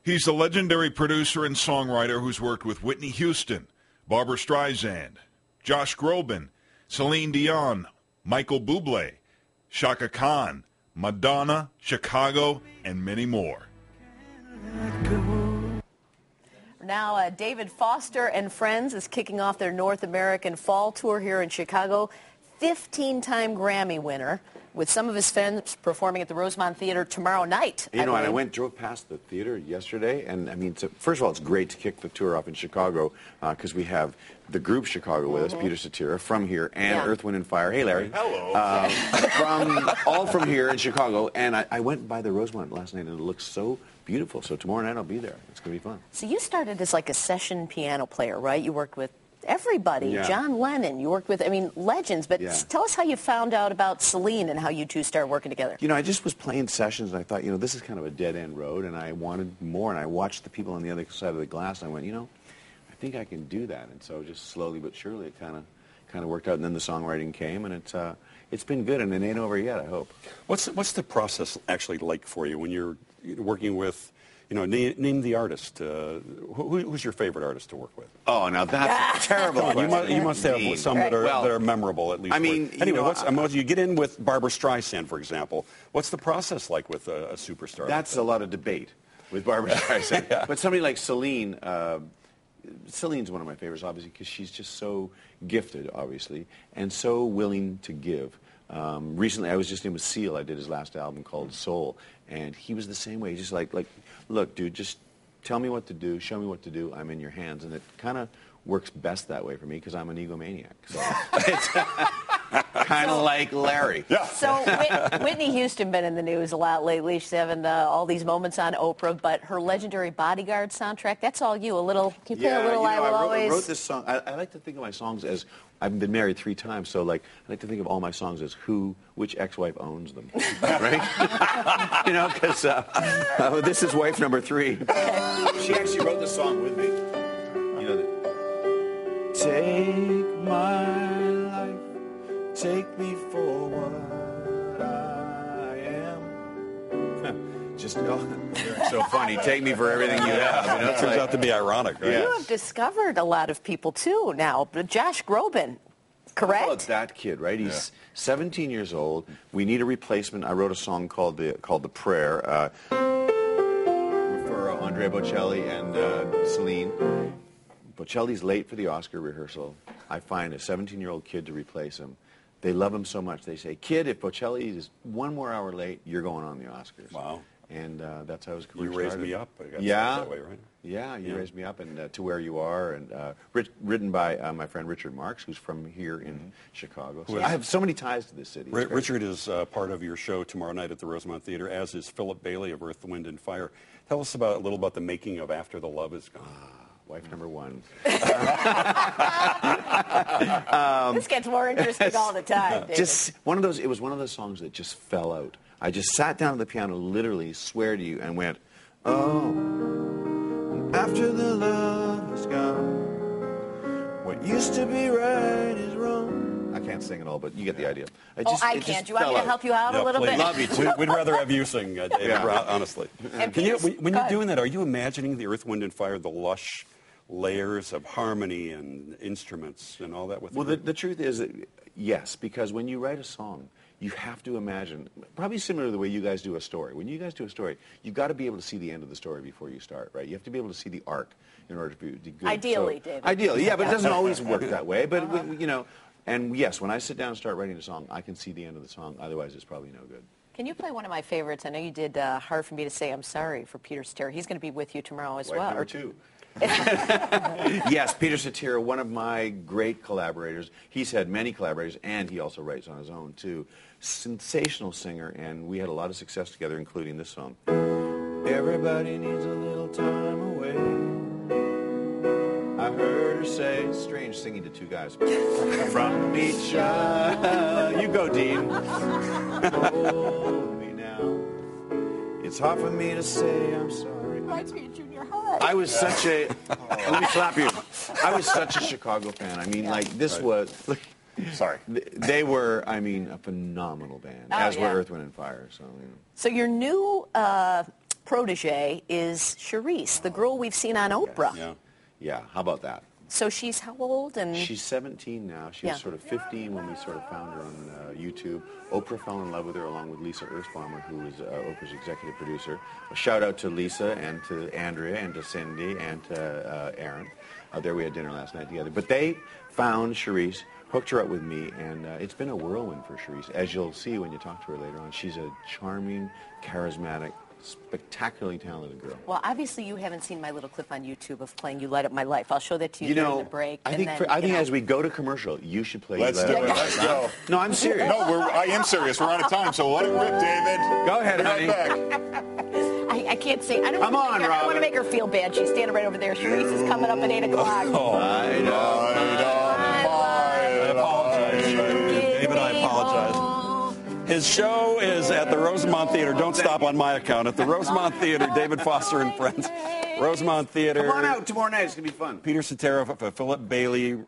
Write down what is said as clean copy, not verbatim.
He's a legendary producer and songwriter who's worked with Whitney Houston, Barbra Streisand, Josh Groban, Celine Dion, Michael Bublé, Chaka Khan, Madonna, Chicago, and many more. Now, David Foster and Friends is kicking off their North American Fall Tour here in Chicago. 15-time Grammy winner, with some of his friends performing at the Rosemont Theater tomorrow night. You know, and I drove past the theater yesterday, and I mean, first of all, it's great to kick the tour off in Chicago because we have the group Chicago with us, Peter Cetera from here, and Earth, Wind, and Fire. Hey, Larry. Hello. All from here in Chicago, and I went by the Rosemont last night, and it looks so beautiful. So tomorrow night I'll be there. It's going to be fun. So you started as like a session piano player, right? You worked with everybody, John Lennon. You worked with, I mean, legends. But tell us how you found out about Celine and how you two started working together. You know, I just was playing sessions, and I thought, you know, this is kind of a dead-end road, and I wanted more. And I watched the people on the other side of the glass, and I went, you know, I think I can do that. And so just slowly but surely, it kind of worked out. And then the songwriting came, and it's been good, and it ain't over yet, I hope. What's the process actually like for you when you're working with? You know, name the artist. Who's your favorite artist to work with? Oh, now that's a terrible question. You must have some that are memorable, at least. I mean, anyway, you get in with Barbra Streisand, for example. What's the process like with a superstar? That's a lot of debate with Barbra Streisand. But somebody like Celine, Celine's one of my favorites, obviously, because she's just so gifted, obviously, and so willing to give. Recently, I was just in with Seal. I did his last album called Soul, and he was the same way. He's just like, look, dude, just tell me what to do, show me what to do. I'm in your hands, and it kind of works best that way for me because I'm an egomaniac. So it's kind of like Larry. Yeah. So Whitney Houston been in the news a lot lately. She's having all these moments on Oprah, but her legendary Bodyguard soundtrack, that's all you. Can you play a little I Will Always? I wrote this song. I like to think of my songs as, I've been married 3 times, so like I like to think of all my songs as which ex-wife owns them, right? You know, because this is wife number 3. She actually wrote the song with me. You know, take my life, take me for what I am. Just you're so funny. Take me for everything you have. You know, it turns out to be ironic, right? You have discovered a lot of people too now. Josh Groban, correct? Well, it's that kid, right? He's 17 years old. We need a replacement. I wrote a song called The Prayer for Andrea Bocelli and Celine. Bocelli's late for the Oscar rehearsal. I find a 17-year-old kid to replace him. They love him so much. They say, kid, if Bocelli is 1 more hour late, you're going on the Oscars. Wow. And that's how his career started. You raised me up. I got that way, right? Yeah, you raised me up, and To Where You Are, and written by my friend Richard Marks, who's from here in Chicago. So I have so many ties to this city. Richard is part of your show tomorrow night at the Rosemont Theater, as is Philip Bailey of Earth, Wind, and Fire. Tell us a little about the making of After the Love Is Gone. Wife number 1. This gets more interesting all the time, David. Just one of those. It was one of those songs that just fell out. I just sat down at the piano, literally, swear to you, and went, oh, after the love is gone, what used to be right is wrong. I can't sing it all, but you get the idea. I can't. Do you want me to help you out a little bit? Love you too. We'd rather have you sing, David, honestly. When you're doing that, are you imagining the Earth, Wind, and Fire, the lush layers of harmony and instruments and all that with it? Well, the truth is that, yes, because when you write a song, you have to imagine, probably similar to the way you guys do a story. When you guys do a story, you've got to be able to see the end of the story before you start, right? You have to be able to see the arc in order to be good. Ideally, David. Ideally, yeah, but it doesn't always work that way. But, you know, and yes, when I sit down and start writing a song, I can see the end of the song. Otherwise, it's probably no good. Can you play one of my favorites? I know you did Hard for Me to Say I'm Sorry for Peter Cetera. He's going to be with you tomorrow as well. Number 2. Yes, Peter Cetera, one of my great collaborators. He's had many collaborators, and he also writes on his own, too. Sensational singer, and we had a lot of success together, including this song. Everybody needs a little time away. I heard her say, strange singing to 2 guys. From each other. You go, Dean. Hold me now. It's hard for me to say I'm sorry. Reminds me of junior high. I was such a, let me clap you. I was such a Chicago fan. I mean, like, this was, look, sorry. They were, I mean, a phenomenal band, as were Earth, Wind, and Fire. So, you know. So your new protege is Charice, the girl we've seen on Oprah. Yeah. Yeah, how about that? So she's how old? And She's 17 now. She was sort of 15 when we sort of found her on YouTube. Oprah fell in love with her along with Lisa Earthbomber, who is Oprah's executive producer. A shout out to Lisa and to Andrea and to Cindy and to Aaron. There we had dinner last night together. But they found Charice, hooked her up with me, and it's been a whirlwind for Charice. As you'll see when you talk to her later on, she's a charming, charismatic, spectacularly talented girl. well, obviously you haven't seen my little clip on YouTube of playing "You Light Up My Life." I'll show that to you during the break. I think as we go to commercial, you should play. Let's do it. Let's go. No, I'm serious. No, I am serious. We're out of time, so let it rip, David. Go ahead, honey. Right back. I can't say. I don't Come want on, to make her feel bad. She's standing right over there. Charice is coming up at 8 o'clock. I know. I apologize. David, I apologize. His show is at the Rosemont Theater. Don't stop on my account. At the Rosemont Theater, David Foster and Friends. Rosemont Theater. Come on out tomorrow night. It's going to be fun. Peter Cetera, Philip Bailey,